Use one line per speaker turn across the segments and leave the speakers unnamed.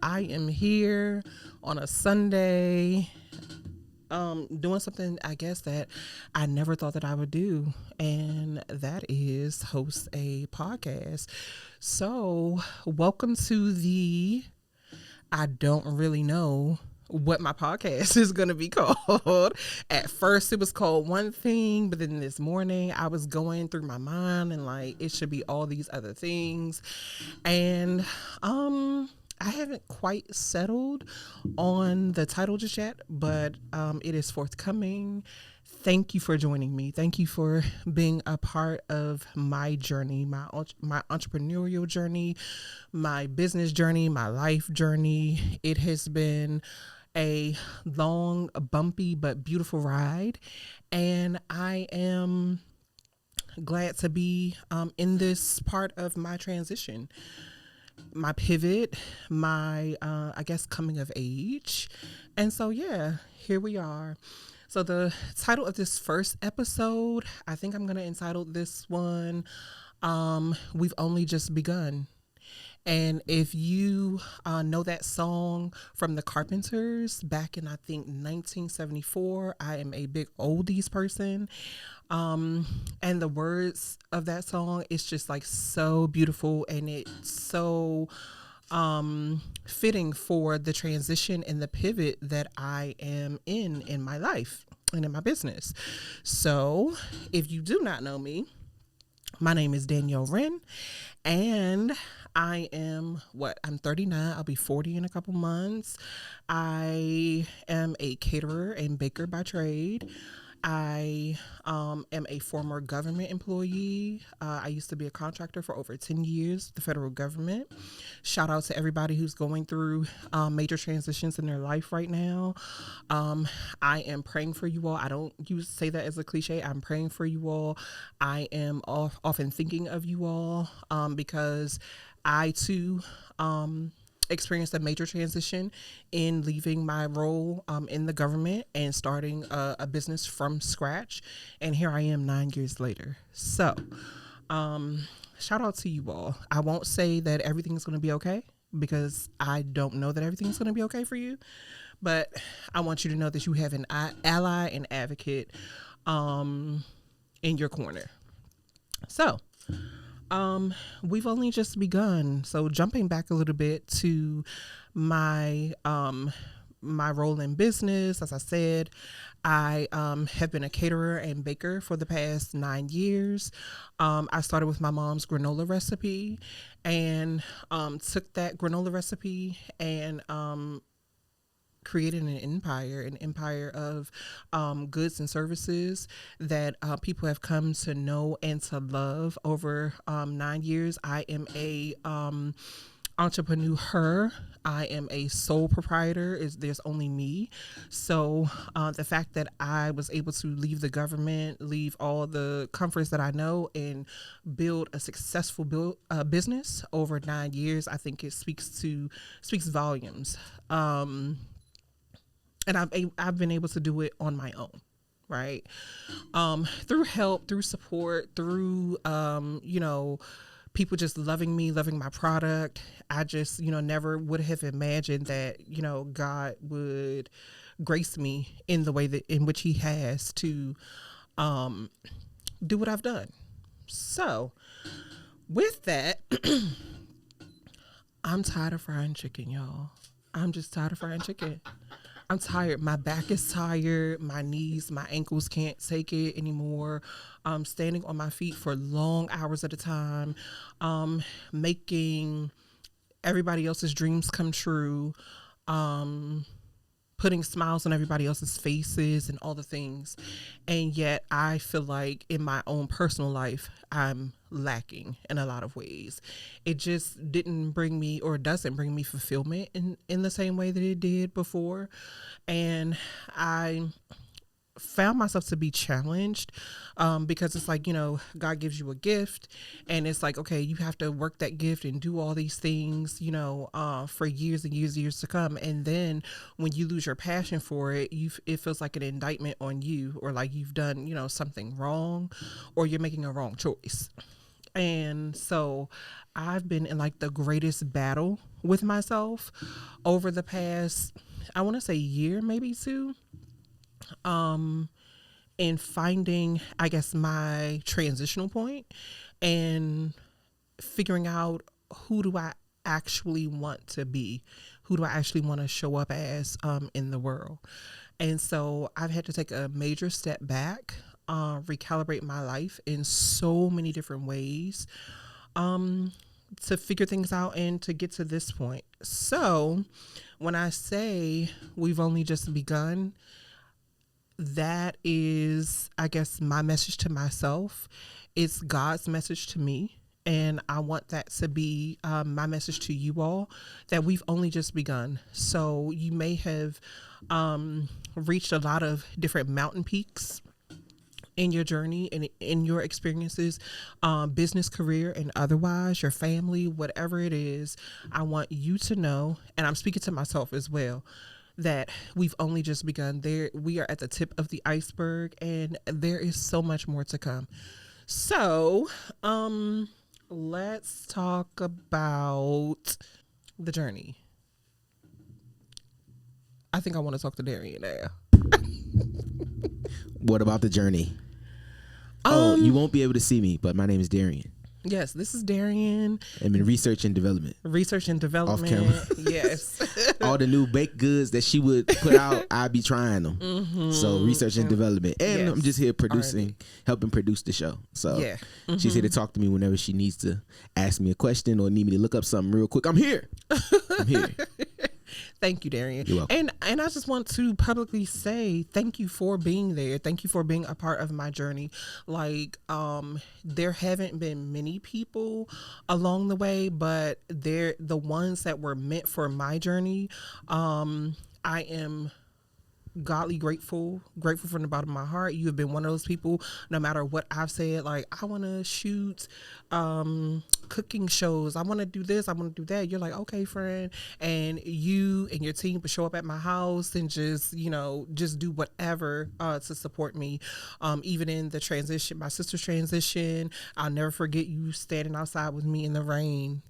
I am here on a Sunday, doing something I guess that I never thought that I would do, and that is host a podcast. So, welcome to the I don't really know what my podcast is going to be called. At first, it was called one thing, but then this morning I was going through my mind and like it should be all these other things. And I haven't quite settled on the title just yet, but it is forthcoming. Thank you for joining me. Thank you for being a part of my journey, my entrepreneurial journey, my business journey, my life journey. It has been a long, bumpy, but beautiful ride. And I am glad to be in this part of my transition, my pivot, my, I guess, coming of age. And so, yeah, here we are. So, the title of this first episode, I think I'm going to entitle this one, We've Only Just Begun. And if you know that song from the Carpenters back in, I think, 1974, I am a big oldies person. And the words of that song is just like so beautiful, and it's so fitting for the transition and the pivot that I am in my life and in my business. So if you do not know me, my name is Danielle Wren, and I am I'm 39. I'll be 40 in a couple months. I am a caterer and baker by trade. I am a former government employee. I used to be a contractor for over 10 years, the federal government. Shout out to everybody who's going through major transitions in their life right now. I am praying for you all. I don't say that as a cliche. I'm praying for you all. I am often thinking of you all because I too experienced a major transition in leaving my role in the government and starting a business from scratch. And here I am 9 years later. So, shout out to you all. I won't say that everything's going to be okay because I don't know that everything's going to be okay for you. But I want you to know that you have an ally and advocate in your corner. So, we've only just begun. So jumping back a little bit to my my role in business, as I said, I have been a caterer and baker for the past 9 years. I started with my mom's granola recipe and took that granola recipe and created an empire of goods and services that people have come to know and to love over 9 years. I am a entrepreneur. I am a sole proprietor. There's only me. So the fact that I was able to leave the government, leave all the comforts that I know, and build a successful business over 9 years, I think it speaks volumes. And I've been able to do it on my own, right? Through help, through support, through people just loving me, loving my product. I just never would have imagined that God would grace me in the way that in which He has to do what I've done. So with that, I'm tired of frying chicken, y'all. I'm just tired of frying chicken. I'm tired. My back is tired. My knees, my ankles can't take it anymore. Standing on my feet for long hours at a time, making everybody else's dreams come true, putting smiles on everybody else's faces and all the things. And yet I feel like in my own personal life, I'm lacking in a lot of ways. It just didn't bring me or doesn't bring me fulfillment in the same way that it did before. And I found myself to be challenged because it's like, God gives you a gift and it's like, okay, you have to work that gift and do all these things, for years and years to come. And then when you lose your passion for it, it feels like an indictment on you, or like you've done, something wrong, or you're making a wrong choice. And so I've been in like the greatest battle with myself over the past, I want to say year, maybe two, in finding, I guess, my transitional point and figuring out who do I actually want to be, who do I actually want to show up as in the world. And so I've had to take a major step back, recalibrate my life in so many different ways, to figure things out and to get to this point. So when I say we've only just begun, that is, I guess, my message to myself. It's God's message to me. And I want that to be my message to you all, that we've only just begun. So you may have reached a lot of different mountain peaks in your journey and in your experiences, business, career, and otherwise, your family, whatever it is. I want you to know, and I'm speaking to myself as well, that we've only just begun. There, we are at the tip of the iceberg, and there is so much more to come. So, let's talk about the journey. I think I want to talk to Darian now.
What about the journey? You won't be able to see me, but my name is Darian.
Yes, this is Darian.
I'm in research and development.
Research and development.
Off camera.
Yes.
All the new baked goods that she would put out, I be trying them. Mm-hmm. So research and development. And I'm just here producing, helping produce the show. So she's here to talk to me whenever she needs to ask me a question or need me to look up something real quick. I'm here. I'm here.
Thank you, Darian.
You're welcome.
And I just want to publicly say thank you for being there. Thank you for being a part of my journey. Like, there haven't been many people along the way, but they're the ones that were meant for my journey. I am godly grateful from the bottom of my heart. You have been one of those people, no matter what I've said, like, I want to shoot cooking shows, I want to do this, I want to do that. You're like, okay, friend. And you and your team would show up at my house and just, just do whatever to support me. Even in the transition, my sister's transition, I'll never forget you standing outside with me in the rain,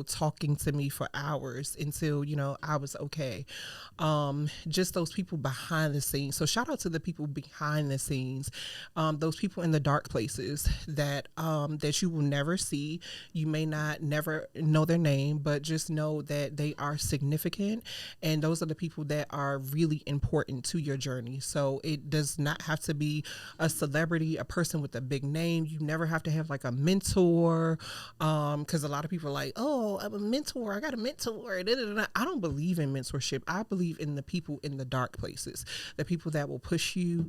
talking to me for hours until, I was okay. Just those people behind the scenes. So shout out to the people behind the scenes, those people in the dark places that you will never see. You may never know their name, but just know that they are significant, and those are the people that are really important to your journey. So it does not have to be a celebrity, a person with a big name. You never have to have like a mentor, because a lot of people are like, oh, I'm a mentor, I got a mentor. I don't believe in mentorship. I believe in the people in the dark places, the people that will push you,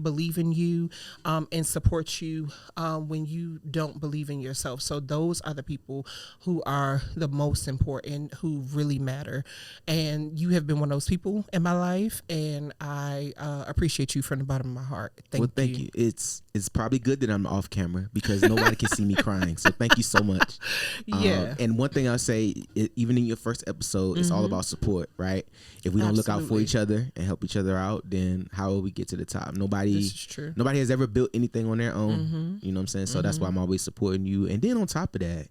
believe in you, and support you when you don't believe in yourself. So those are the people who are the most important, who really matter. And you have been one of those people in my life, and I appreciate you from the bottom of my heart. Thank you.
It's probably good that I'm off camera because nobody can see me crying. So thank you so much.
Yeah.
And one thing I'll say, even in your first episode, it's all about support, right? If we don't look out for each other and help each other out, then how will we get to the top? Nobody has ever built anything on their own. You know what I'm saying? So that's why I'm always supporting you. And then on top of that,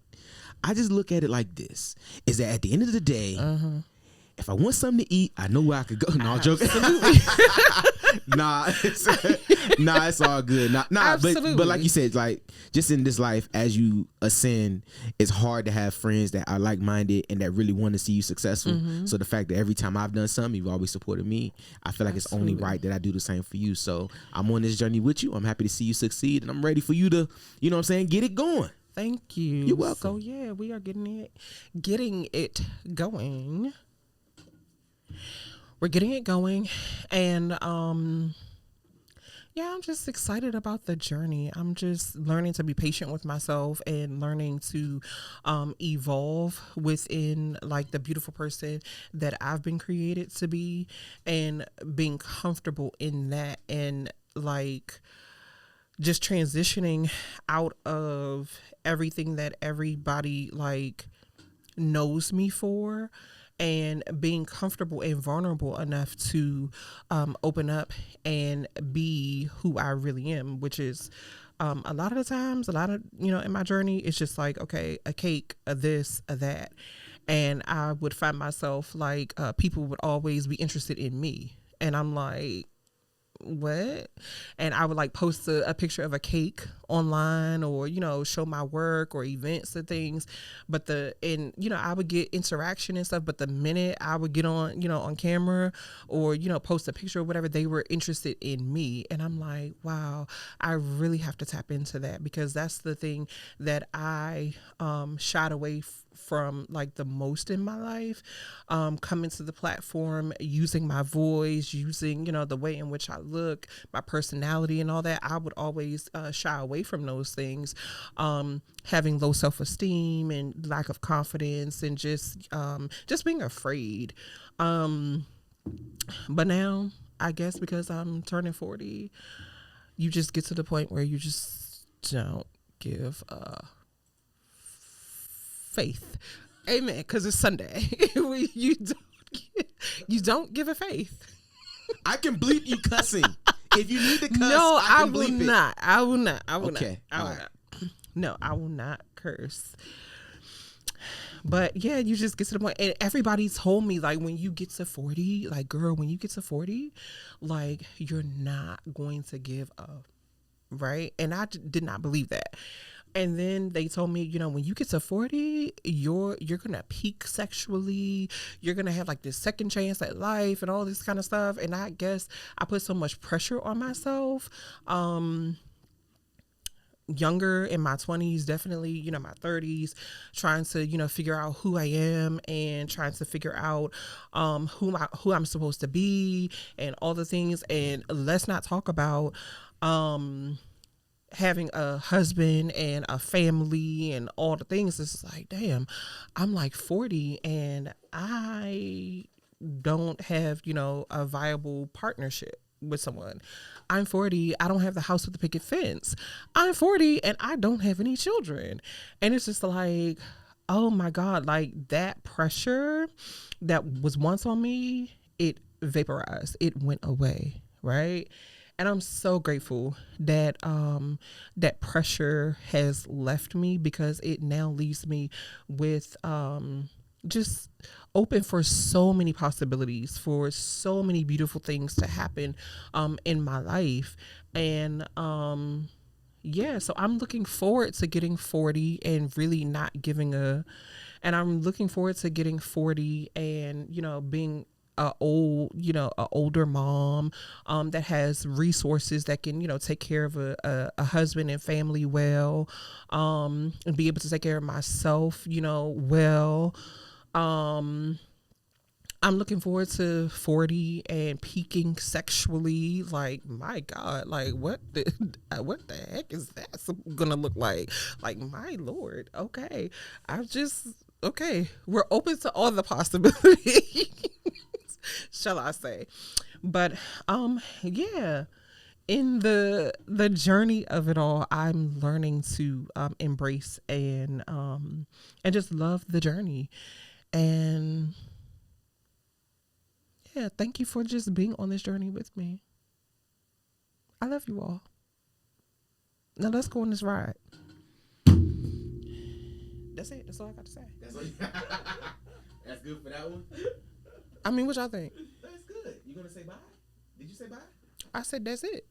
I just look at it like this, is that at the end of the day, if I want something to eat, I know where I could go. No, I'm joking. It's all good. But like you said, like just in this life, as you ascend, it's hard to have friends that are like-minded and that really want to see you successful. So the fact that every time I've done something, you've always supported me, I feel like it's only right that I do the same for you. So I'm on this journey with you. I'm happy to see you succeed, and I'm ready for you to, you know what I'm saying, get it going.
Thank you.
You're welcome.
So yeah, we are getting it going. We're getting it going, and I'm just excited about the journey. I'm just learning to be patient with myself and learning to evolve within like the beautiful person that I've been created to be, and being comfortable in that, and like just transitioning out of everything that everybody like knows me for, and being comfortable and vulnerable enough to open up and be who I really am, which is a lot of the times, in my journey, it's just like, okay, a cake, a this, a that. And I would find myself like, people would always be interested in me. And I'm like, what? And I would like post a picture of a cake online, or show my work or events and things, but I would get interaction and stuff, but the minute I would get on camera, or post a picture or whatever, they were interested in me. And I'm like, wow, I really have to tap into that, because that's the thing that I shied away from like the most in my life, coming to the platform, using my voice, using the way in which I look, my personality and all that. I would always shy away from those things, having low self-esteem and lack of confidence, and just being afraid. But now, I guess because I'm turning 40, you just get to the point where you just don't give faith. Amen. Because it's Sunday. you don't give a faith.
I can bleep you cussing. If you need to cuss,
no,
I can
will
bleep
not.
it.
I will not.
Okay.
I will not. No, I will not curse. But yeah, you just get to the point, and everybody told me, like, when you get to 40, like, girl, when you get to 40, like, you're not going to give up, right? And I did not believe that. And then they told me, when you get to 40, you're gonna peak sexually. You're gonna have like this second chance at life and all this kind of stuff. And I guess I put so much pressure on myself. Younger, in my 20s, definitely, my 30s, trying to, figure out who I am, and trying to figure out who I'm supposed to be, and all the things. And let's not talk about having a husband and a family and all the things. It's like, damn, I'm like 40 and I don't have, a viable partnership with someone. I'm 40. I don't have the house with the picket fence. I'm 40 and I don't have any children. And it's just like, oh my God, like that pressure that was once on me, it vaporized. It went away. Right. And I'm so grateful that that pressure has left me, because it now leaves me with just open for so many possibilities, for so many beautiful things to happen in my life. And yeah, so I'm looking forward to getting 40 and really not giving and I'm looking forward to getting 40 and, being a older mom that has resources that can take care of a husband and family well, and be able to take care of myself well. I'm looking forward to 40 and peaking sexually. Like, my God, like what the heck is that gonna look like? Like, my Lord. Okay, okay, we're open to all the possibilities. Shall I say? But yeah, in the journey of it all, I'm learning to embrace and just love the journey. And yeah, thank you for just being on this journey with me. I love you all. Now let's go on this ride. That's it. That's all I got to say.
That's good for that one.
I mean, what y'all think?
That's good. You gonna say bye? Did you say bye?
I said that's it.